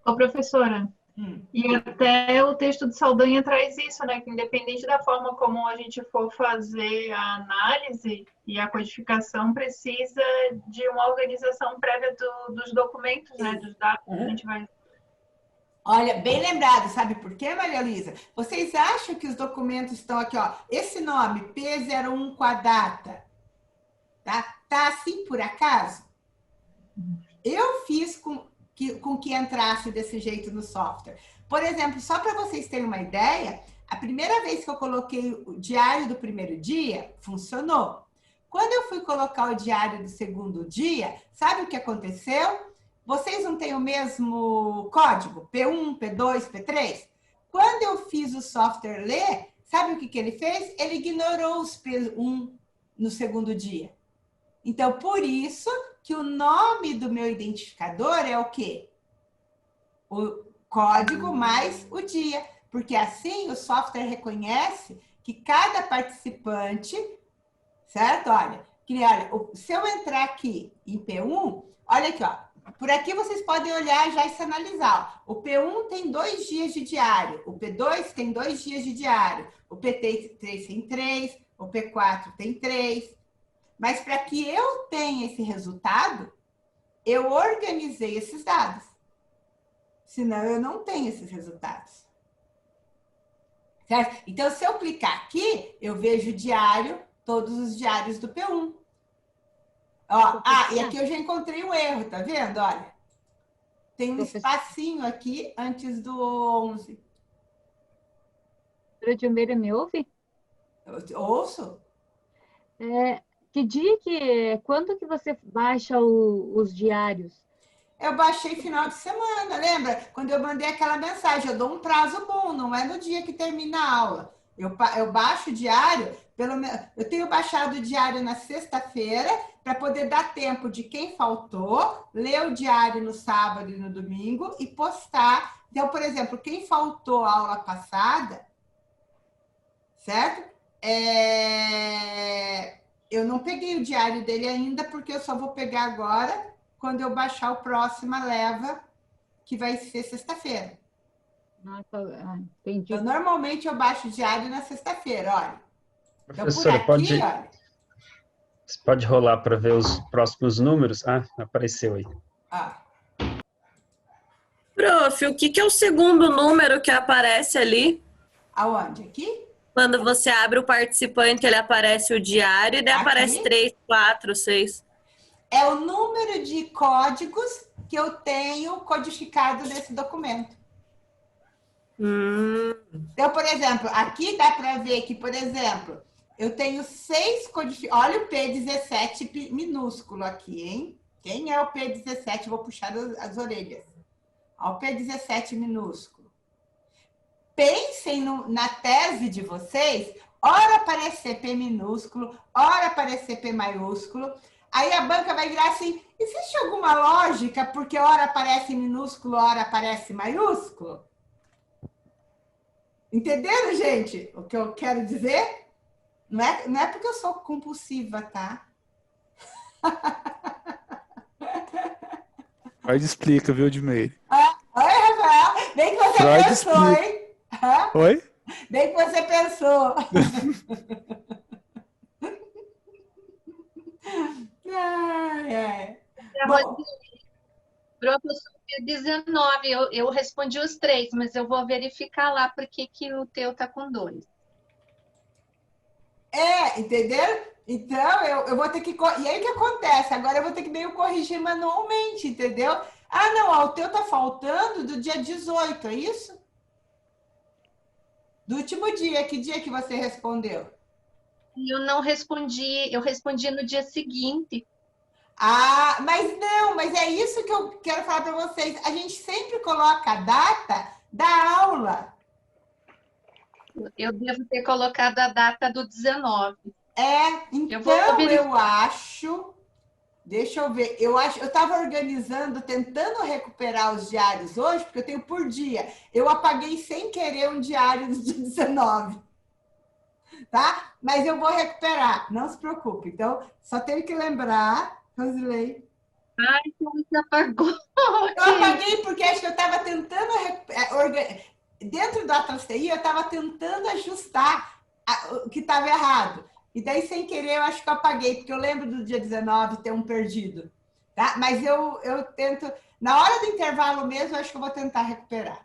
Ô, professora, e até o texto de Saldanha traz isso, né? Que independente da forma como a gente for fazer a análise e a codificação, precisa de uma organização prévia dos documentos, né? Dos dados que a gente vai. Olha, bem lembrado, sabe por quê, Maria Luísa? Vocês acham que os documentos estão aqui, ó? Esse nome, P01 com a data, tá assim por acaso? Eu fiz com que entrasse desse jeito no software. Por exemplo, só para vocês terem uma ideia, a primeira vez que eu coloquei o diário do primeiro dia, funcionou. Quando eu fui colocar o diário do segundo dia, sabe o que aconteceu? Vocês não têm o mesmo código? P1, P2, P3? Quando eu fiz o software ler, sabe o que ele fez? Ele ignorou os P1 no segundo dia. Então, por isso que o nome do meu identificador é o quê? O código mais o dia. Porque assim o software reconhece que cada participante, certo? Olha, se eu entrar aqui em P1, olha aqui, ó. Por aqui vocês podem olhar já e se analisar. O P1 tem 2 dias de diário, o P2 tem 2 dias de diário, o P3 tem 3, o P4 tem 3. Mas para que eu tenha esse resultado, eu organizei esses dados. Senão eu não tenho esses resultados. Certo? Então, se eu clicar aqui, eu vejo o diário, todos os diários do P1. Ó, e aqui eu já encontrei um erro, tá vendo? Olha, tem um espacinho aqui antes do 11. Professora, me ouve? Eu ouço? Quando que você baixa os diários? Eu baixei final de semana, lembra? Quando eu mandei aquela mensagem, eu dou um prazo bom, não é no dia que termina a aula. Eu baixo o diário, eu tenho baixado o diário na sexta-feira, para poder dar tempo de quem faltou, ler o diário no sábado e no domingo e postar. Então, por exemplo, quem faltou a aula passada, certo? Eu não peguei o diário dele ainda, porque eu só vou pegar agora, quando eu baixar o próxima leva, que vai ser sexta-feira. Entendi. Então, normalmente eu baixo o diário na sexta-feira, olha. Professora, então, por aqui, olha. Você pode rolar para ver os próximos números? Ah, apareceu aí. Prof, o que é o segundo número que aparece ali? Aonde? Aqui? Quando você abre o participante, ele aparece o diário e daí aparece 3, 4, 6. É o número de códigos que eu tenho codificado nesse documento. Então, por exemplo, aqui dá para ver que, por exemplo, eu tenho 6 codificados. Olha o P17 minúsculo aqui, hein? Quem é o P17? Vou puxar as orelhas. Olha o P17 minúsculo. Pensem na tese de vocês, ora aparecer P minúsculo, ora aparecer P maiúsculo. Aí a banca vai virar assim, existe alguma lógica porque ora aparece minúsculo, ora aparece maiúsculo? Entenderam, gente? O que eu quero dizer? Não é porque eu sou compulsiva, tá? Freud explica, viu, Edmeire? Oi, Rafael. Bem que você Freud pensou, explica. hein? Oi? Bem que você pensou. Bom, Professor, 19, eu respondi os 3, mas eu vou verificar lá porque que o teu tá com 2. Entenderam? Então, eu vou ter que... E aí, o que acontece? Agora eu vou ter que meio corrigir manualmente, entendeu? Ah, não, ó, o teu tá faltando do dia 18, é isso? Do último dia. Que dia que você respondeu? Eu não respondi, eu respondi no dia seguinte. Mas é isso que eu quero falar para vocês. A gente sempre coloca a data da aula. Eu devo ter colocado a data do 19. Então eu acho... Deixa eu ver. Eu estava organizando, tentando recuperar os diários hoje, porque eu tenho por dia. Eu apaguei sem querer um diário do dia 19. Tá? Mas eu vou recuperar, não se preocupe. Então, só tenho que lembrar, Rosilei. Ai, então você apagou. Eu apaguei porque acho que eu estava tentando, dentro do Atlas TI, eu estava tentando ajustar o que estava errado. E daí, sem querer, eu acho que eu apaguei, porque eu lembro do dia 19 ter um perdido. Tá? Mas eu tento, na hora do intervalo mesmo, eu acho que eu vou tentar recuperar.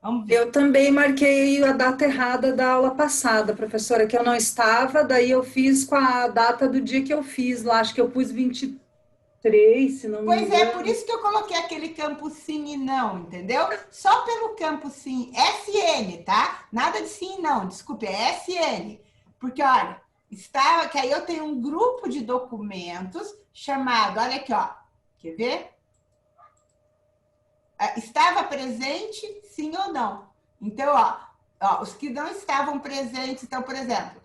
Vamos ver. Eu também marquei a data errada da aula passada, professora, que eu não estava, daí eu fiz com a data do dia que eu fiz lá, acho que eu pus 23, se não me Pois é, por engano. isso que eu coloquei aquele campo sim e não, entendeu? Só pelo campo sim, SN, tá? Nada de sim e não, desculpe, é SN. Porque, olha, estava, que aí eu tenho um grupo de documentos chamado, olha aqui, ó, quer ver? Estava presente, sim ou não. Então, ó, os que não estavam presentes, então, por exemplo,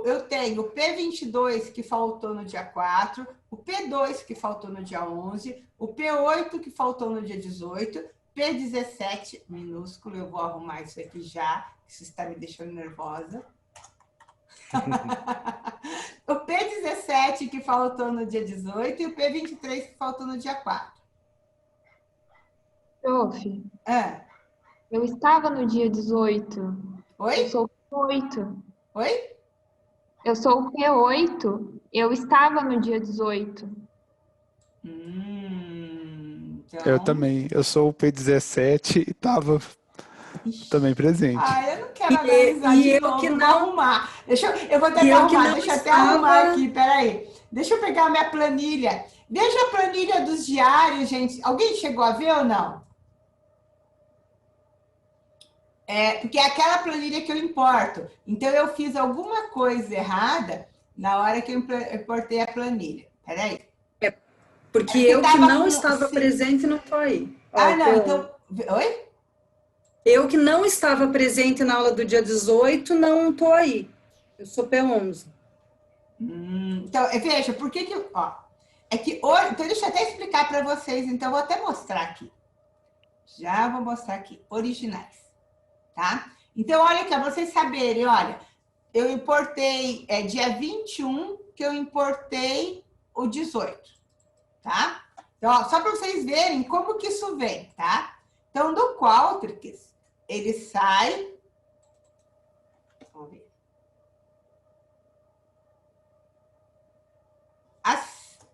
eu tenho o P22 que faltou no dia 4, o P2 que faltou no dia 11, o P8 que faltou no dia 18, P17 minúsculo, eu vou arrumar isso aqui já, isso está me deixando nervosa. O P17 que faltou no dia 18 e o P23 que faltou no dia 4. Prof, Ah, eu estava no dia 18. Eu oi? sou o P8. Oi? Eu sou o P8. Eu estava no dia 18. Eu Então. também. Eu sou o P17 e estava também presente. Eu não quero analisar E de eu novo, que vou não, arrumar. Eu vou e tentar eu que arrumar, não deixa eu até arrumar estava. aqui, peraí. Deixa eu pegar a minha planilha. Veja a planilha dos diários, gente. Alguém chegou a ver ou não? Porque é aquela planilha que eu importo. Então, eu fiz alguma coisa errada na hora que eu importei a planilha. Peraí. Porque Porque eu que estava não com... estava presente não estou aí. Ó, não, então... Oi? eu que não estava presente na aula do dia 18 não estou aí. Eu sou P11. Então, veja, por que que... Ó, é que hoje... Então, deixa eu até explicar para vocês. Então, eu vou até mostrar aqui. Já vou mostrar aqui. Originais. Tá? Então, olha aqui, para vocês saberem, olha. Eu importei... dia 21 que eu importei o 18. Tá? Então, ó, só para vocês verem como que isso vem, tá? Então, do Qualtrics, ele sai... Vamos ver.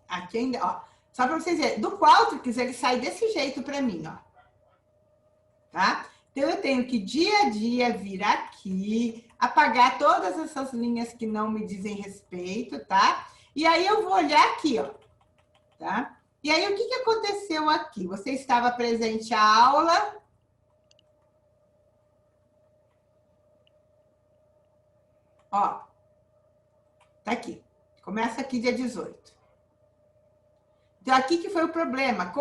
Aqui ainda, ó. Só para vocês verem. Do Qualtrics, ele sai desse jeito para mim, ó. Tá? Então, eu tenho que dia a dia vir aqui, apagar todas essas linhas que não me dizem respeito, tá? E aí, eu vou olhar aqui, ó. Tá? E aí, o que aconteceu aqui? Você estava presente à aula... Ó, tá aqui. Começa aqui dia 18. Então, aqui que foi o problema.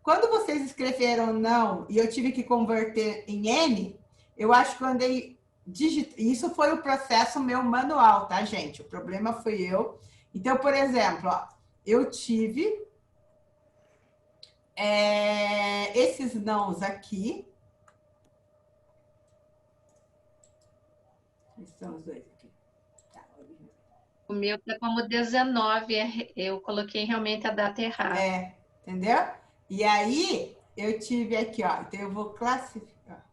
Quando vocês escreveram não e eu tive que converter em N, eu acho que eu andei digitando. Isso foi o processo meu manual, tá, gente? O problema foi eu. Então, por exemplo, ó, eu tive esses nãos aqui. Esses são os dois aqui. O meu tá como 19, eu coloquei realmente a data errada. Entendeu? E aí, eu tive aqui, ó. Então, eu vou classificar.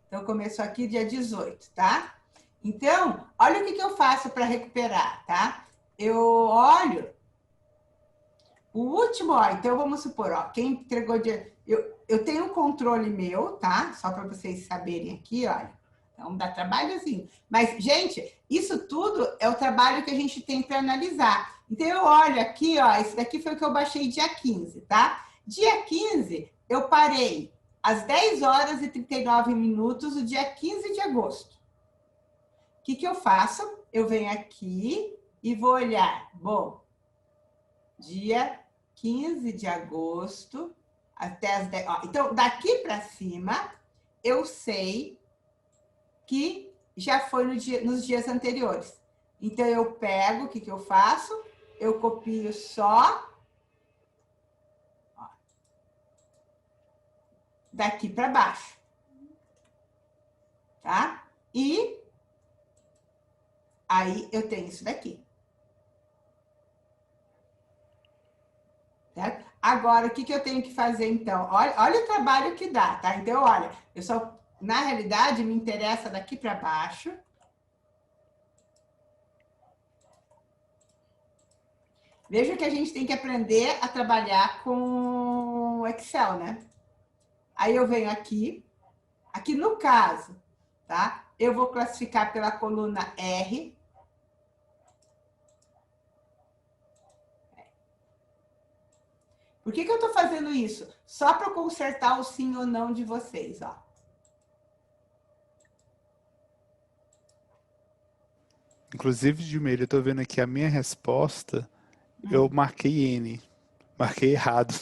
Então, começou aqui dia 18, tá? Então, olha o que eu faço para recuperar, tá? Eu olho o último, ó. Então, vamos supor, ó. Quem entregou dia... Eu tenho um controle meu, tá? Só para vocês saberem aqui, olha. Então, dá trabalhozinho. Mas, gente, isso tudo é o trabalho que a gente tem para analisar. Então, eu olho aqui, ó, esse daqui foi o que eu baixei dia 15, tá? Dia 15, eu parei às 10 horas e 39 minutos, o dia 15 de agosto. O que eu faço? Eu venho aqui e vou olhar. Bom, dia 15 de agosto, até as 10... Ó, então, daqui para cima, eu sei que já foi nos dias anteriores. Então, eu pego, o que eu faço? Eu copio só ó, daqui para baixo. Tá? E aí, eu tenho isso daqui. Certo? Agora, o que eu tenho que fazer, então? Olha o trabalho que dá, tá? Então, olha, na realidade, me interessa daqui para baixo. Veja que a gente tem que aprender a trabalhar com Excel, né? Aí eu venho aqui no caso, tá? Eu vou classificar pela coluna R. Por que eu estou fazendo isso? Só para consertar o sim ou não de vocês, ó. Inclusive, Gilmeiro, eu tô vendo aqui a minha resposta, eu marquei N. Marquei errado.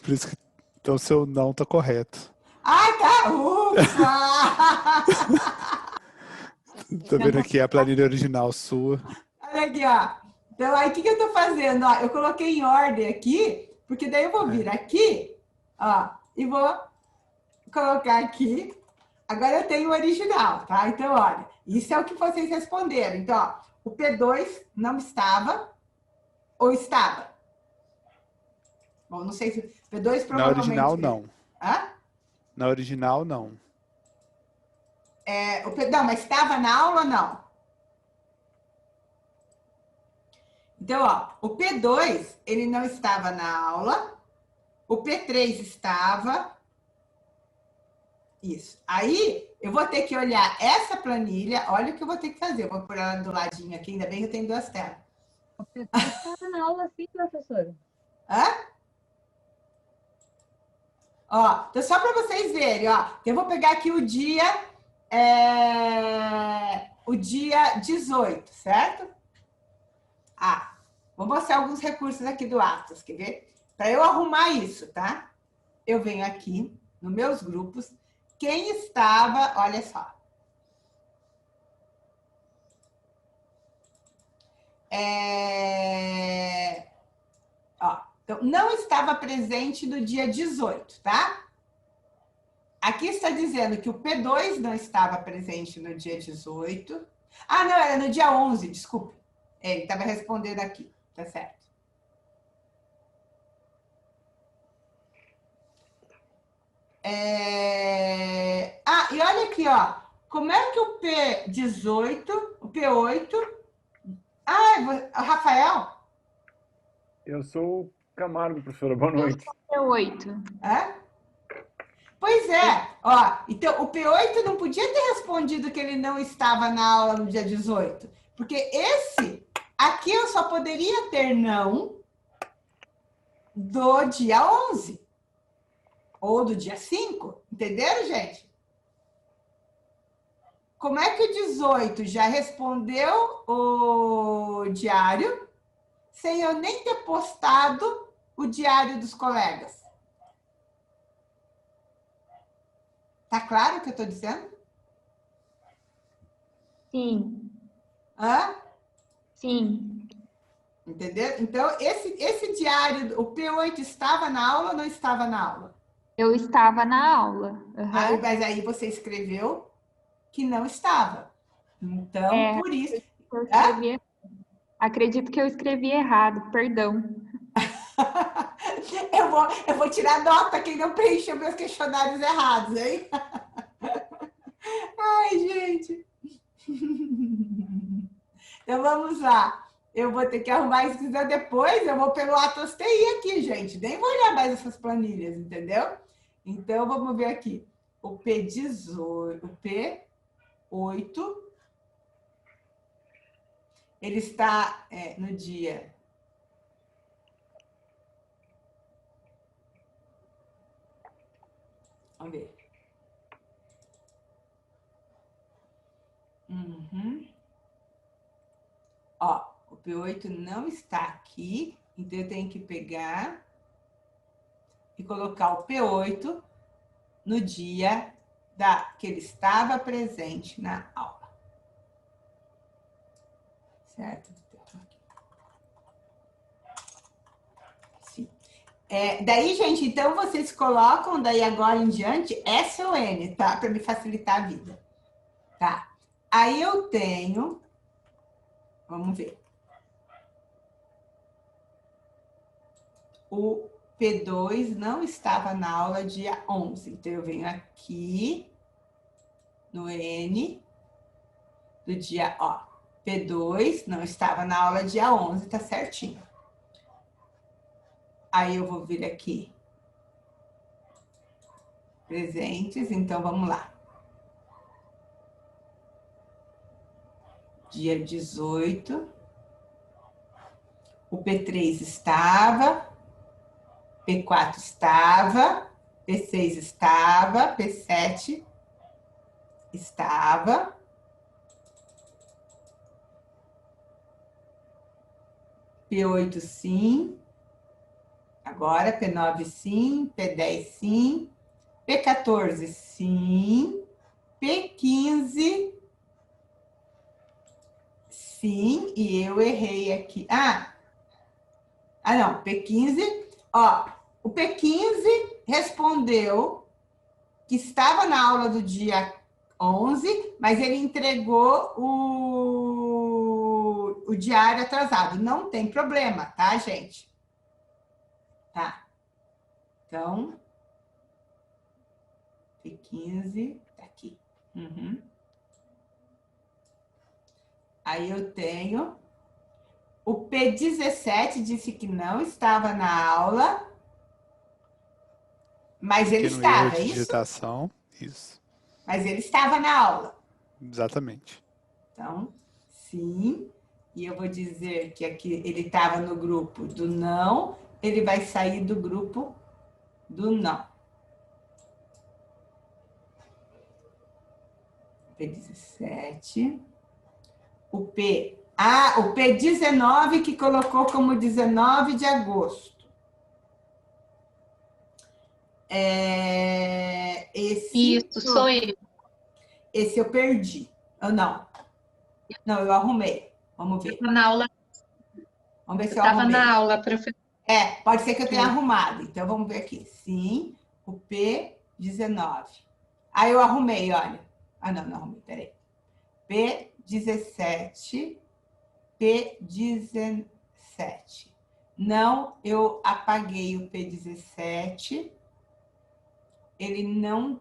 Por isso que então o seu não tá correto. Ai, tá! Ufa! Tô vendo aqui a planilha original sua. Olha aqui, ó. Então, aí, o que eu tô fazendo? Ó, eu coloquei em ordem aqui, porque daí eu vou vir aqui, ó, e vou colocar aqui. Agora eu tenho o original, tá? Então, olha, isso é o que vocês responderam. Então, ó, o P2 não estava ou estava? Bom, não sei se... P2 provavelmente... Na original, não. Hã? Na original, não. Não, mas estava na aula, não. Então, ó, o P2, ele não estava na aula. O P3 estava. Isso. Aí, eu vou ter que olhar essa planilha. Olha o que eu vou ter que fazer. Eu vou pôr ela do ladinho aqui. Ainda bem que eu tenho duas telas. O P3 estava na aula, sim, professora. Hã? Ó, então só para vocês verem, ó. Eu vou pegar aqui o dia 18, certo? Vou mostrar alguns recursos aqui do Atlas, quer ver? Para eu arrumar isso, tá? Eu venho aqui, nos meus grupos, quem estava, olha só. Então, não estava presente no dia 18, tá? Aqui está dizendo que o P2 não estava presente no dia 18. Ah, não, era no dia 11, desculpe. Ele estava respondendo aqui, tá certo. E olha aqui, ó. Como é que o P18, o P8... Rafael? Eu sou o Camargo, professora. Boa noite. Eu sou P8. Pois é, ó, então o P8 não podia ter respondido que ele não estava na aula no dia 18, porque esse aqui eu só poderia ter não do dia 11 ou do dia 5, entenderam, gente? Como é que o 18 já respondeu o diário sem eu nem ter postado o diário dos colegas? Tá claro o que eu estou dizendo? Sim. Hã? Sim. Entendeu? Então, esse diário, o P8 estava na aula ou não estava na aula? Eu estava na aula. Uhum. Mas aí você escreveu que não estava. Então, por isso... Acredito que eu escrevi errado, perdão. Eu vou tirar nota quem não preencheu meus questionários errados, hein? Ai, gente. Então, vamos lá. Eu vou ter que arrumar isso, depois eu vou pelo Atlas TI aqui, gente. Nem vou olhar mais essas planilhas, entendeu? Então, vamos ver aqui. O P18, o P8, ele está no dia... Vamos ver. Ó, o P8 não está aqui, então eu tenho que pegar e colocar o P8 no dia que ele estava presente na aula. Certo? Sim. Daí, gente, então vocês colocam daí agora em diante S ou N, tá? Para me facilitar a vida. Tá? Aí eu tenho... Vamos ver. o P2 não estava na aula dia 11. Então, eu venho aqui no N do dia, ó, P2 não estava na aula dia 11, tá certinho. Aí eu vou vir aqui, presentes, então vamos lá. Dia 18, o P3 estava, P4 estava, P6 estava, P7 estava. P8 sim. Agora P9 sim, P10 sim, P14 sim, P15 sim, e eu errei aqui. Não, P15, ó, o P15 respondeu que estava na aula do dia 11, mas ele entregou o diário atrasado. Não tem problema, tá, gente? Tá. Então, P15 tá aqui. Uhum. Aí eu tenho o P17 disse que não estava na aula, mas ele Pequeno erro estava, de é isso? digitação, isso. Mas ele estava na aula. Exatamente. Então, sim. E eu vou dizer que aqui ele estava no grupo do não, ele vai sair do grupo do não. P17. O P19 que colocou como 19 de agosto. Isso, sou eu. Esse eu perdi. Ou não? Não, eu arrumei. Vamos ver. Na aula. Vamos ver se Eu eu estava arrumei. na aula, professora. Pode ser que eu tenha arrumado. Então, vamos ver aqui. Sim, o P19. Aí eu arrumei, olha. Não arrumei, peraí. P17. P17. Não, eu apaguei o P17. Ele não,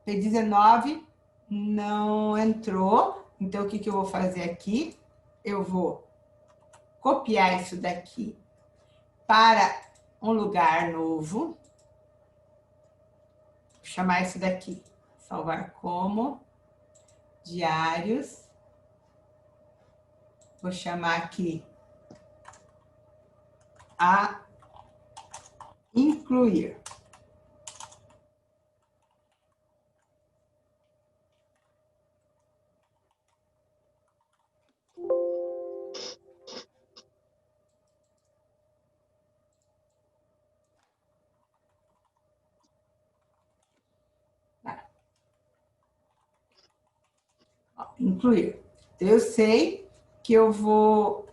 P19 não entrou. Então, o que eu vou fazer aqui? Eu vou copiar isso daqui para um lugar novo. Vou chamar isso daqui, salvar como diários. Vou chamar aqui a incluir. Incluir. Eu sei que eu vou...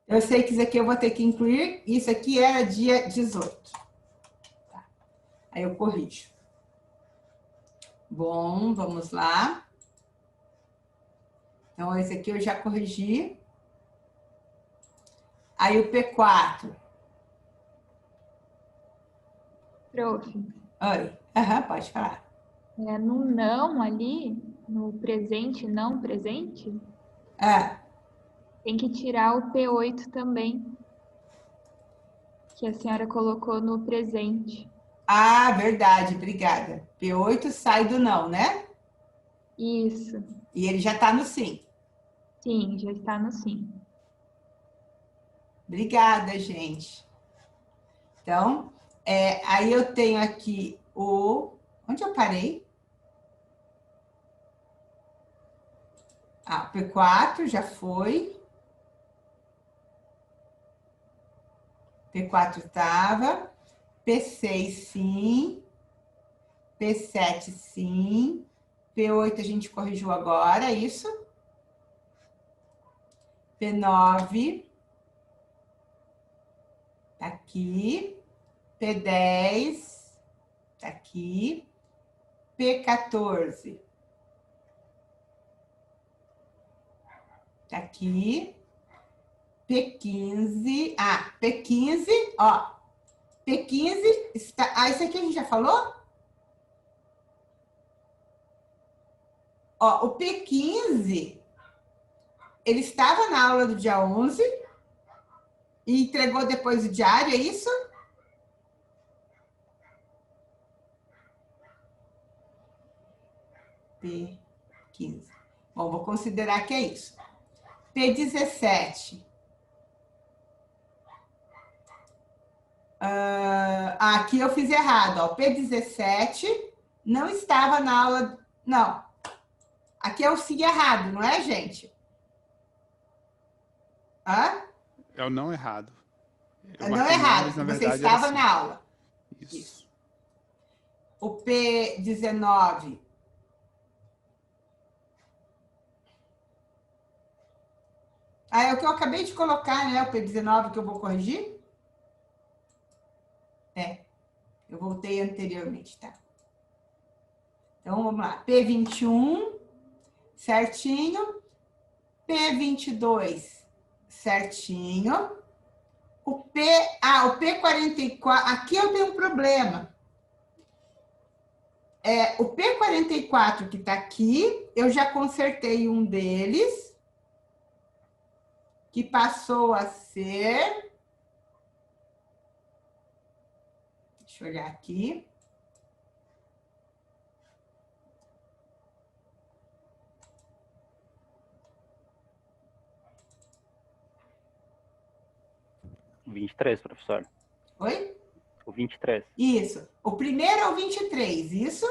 Eu sei que isso aqui eu vou ter que incluir. Isso aqui era dia 18. Tá. Aí eu corrijo. Bom, vamos lá. Então, esse aqui eu já corrigi. Aí o P4. Prof. Oi. Pode falar. No não ali, no presente, não presente, tem que tirar o P8 também, que a senhora colocou no presente. Verdade, obrigada. P8 sai do não, né? Isso. E ele já está no sim. Sim, já está no sim. Obrigada, gente. Então, aí eu tenho aqui o... Onde eu parei? O P4 já foi. P4 estava. P6, sim. P7, sim. P8 a gente corrigiu agora, isso. P9. Tá aqui. P10. Tá aqui. P14. Tá aqui. P15. Ah, P15, ó. P15 está... Ah, isso aqui a gente já falou? Ó, o P15, ele estava na aula do dia 11 e entregou depois o diário, é isso? P15. Bom, vou considerar que é isso. P17. Aqui eu fiz errado, ó. P17 não estava na aula... Não. Aqui eu segui errado, não é, gente? Hã? É o não errado. É não errado, mas, na você verdade, estava assim. na aula. Isso. O P19... é o que eu acabei de colocar, né? O P19 que eu vou corrigir. Eu voltei anteriormente, tá? Então, vamos lá. P21, certinho. P22, certinho. O P44, aqui eu tenho um problema. O P44 que tá aqui, eu já consertei um deles, que passou a ser... Deixa eu olhar aqui. O 23, professor. Oi? O 23. Isso. O primeiro é o 23, isso?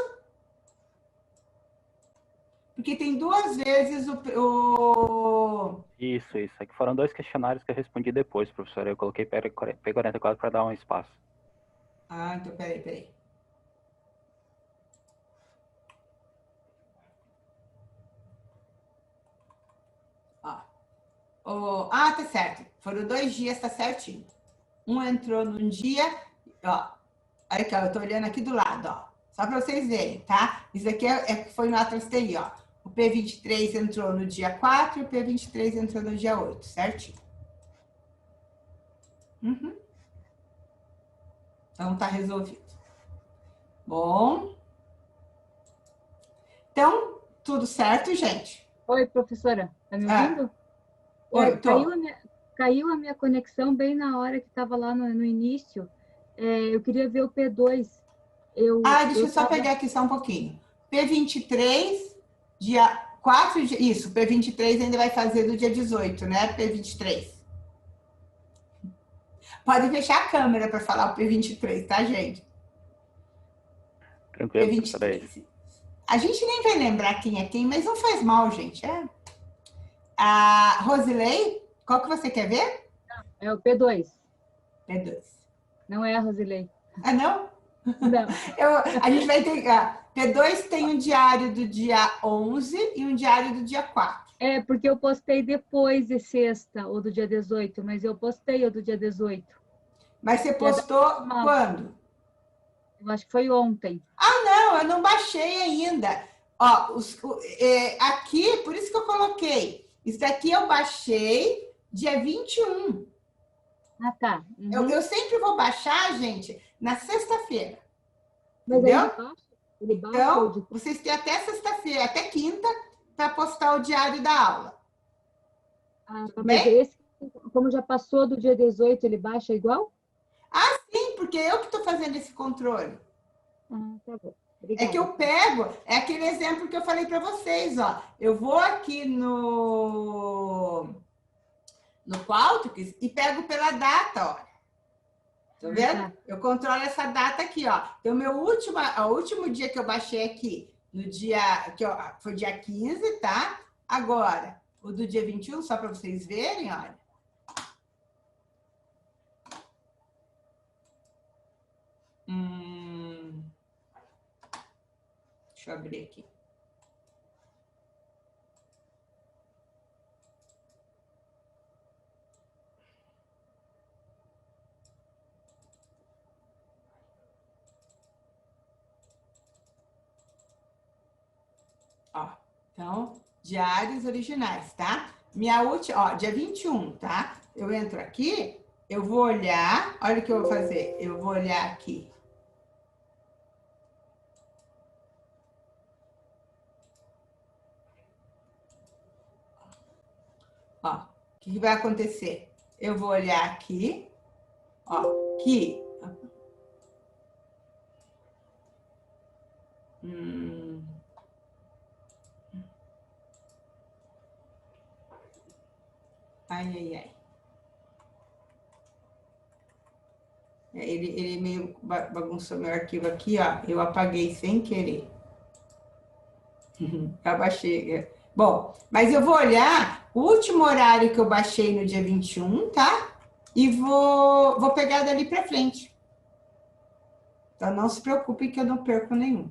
Porque tem duas vezes o... Isso. É que foram 2 questionários que eu respondi depois, professor. Eu coloquei P44 para dar um espaço. Ah, então peraí. Tá certo. Foram 2 dias, tá certinho. Um entrou num dia, ó. Olha aqui, ó, eu tô olhando aqui do lado, ó. Só para vocês verem, tá? Isso aqui foi no Atlas TI, ó. O P23 entrou no dia 4 e o P23 entrou no dia 8, certinho? Então, tá resolvido. Bom. Então, tudo certo, gente? Oi, professora. Tá me ouvindo? Oi, tô. Caiu a minha conexão bem na hora que estava lá no início. Eu queria ver o P2. Deixa eu só pegar aqui só um pouquinho. P23, dia 4... Isso, P23 ainda vai fazer do dia 18, né? P23. Pode fechar a câmera para falar o P23, tá, gente? Tranquilo, P23. A gente nem vai lembrar quem é quem, mas não faz mal, gente. A Rosilei, qual que você quer ver? É o P2. P2. Não é a Rosilei. Ah, não? Não. A gente vai ter... P2 tem um diário do dia 11 e um diário do dia 4. Porque eu postei depois de sexta, ou do dia 18, mas eu postei o do dia 18. Mas você postou quando? Eu acho que foi ontem. Não, eu não baixei ainda. Ó, aqui, por isso que eu coloquei. Isso daqui eu baixei dia 21. Ah, tá. Eu sempre vou baixar, gente, na sexta-feira. Mas entendeu? Ele baixa então, vocês têm até sexta-feira, até quinta, para postar o diário da aula. Mas esse, como já passou do dia 18, ele baixa igual? Sim, porque eu que estou fazendo esse controle. Tá bom. Obrigada. É que eu pego, é aquele exemplo que eu falei para vocês, ó. Eu vou aqui no Qualtrics e pego pela data, ó. Tá vendo? Eu controlo essa data aqui, ó. Então, o último dia que eu baixei aqui, no dia, foi dia 15, tá? Agora, o do dia 21, só para vocês verem, olha. Deixa eu abrir aqui. Ó, então, diários originais, tá? Minha última, ó, dia 21, tá? Eu entro aqui, eu vou olhar, olha o que eu vou fazer. Eu vou olhar aqui. Ó, o que vai acontecer? Eu vou olhar aqui, ó, aqui. Ai, ai, ai. Ele meio bagunçou meu arquivo aqui, ó. Eu apaguei sem querer. Abaixei. Bom, mas eu vou olhar o último horário que eu baixei no dia 21, tá? E vou pegar dali para frente. Então, não se preocupe que eu não perco nenhum.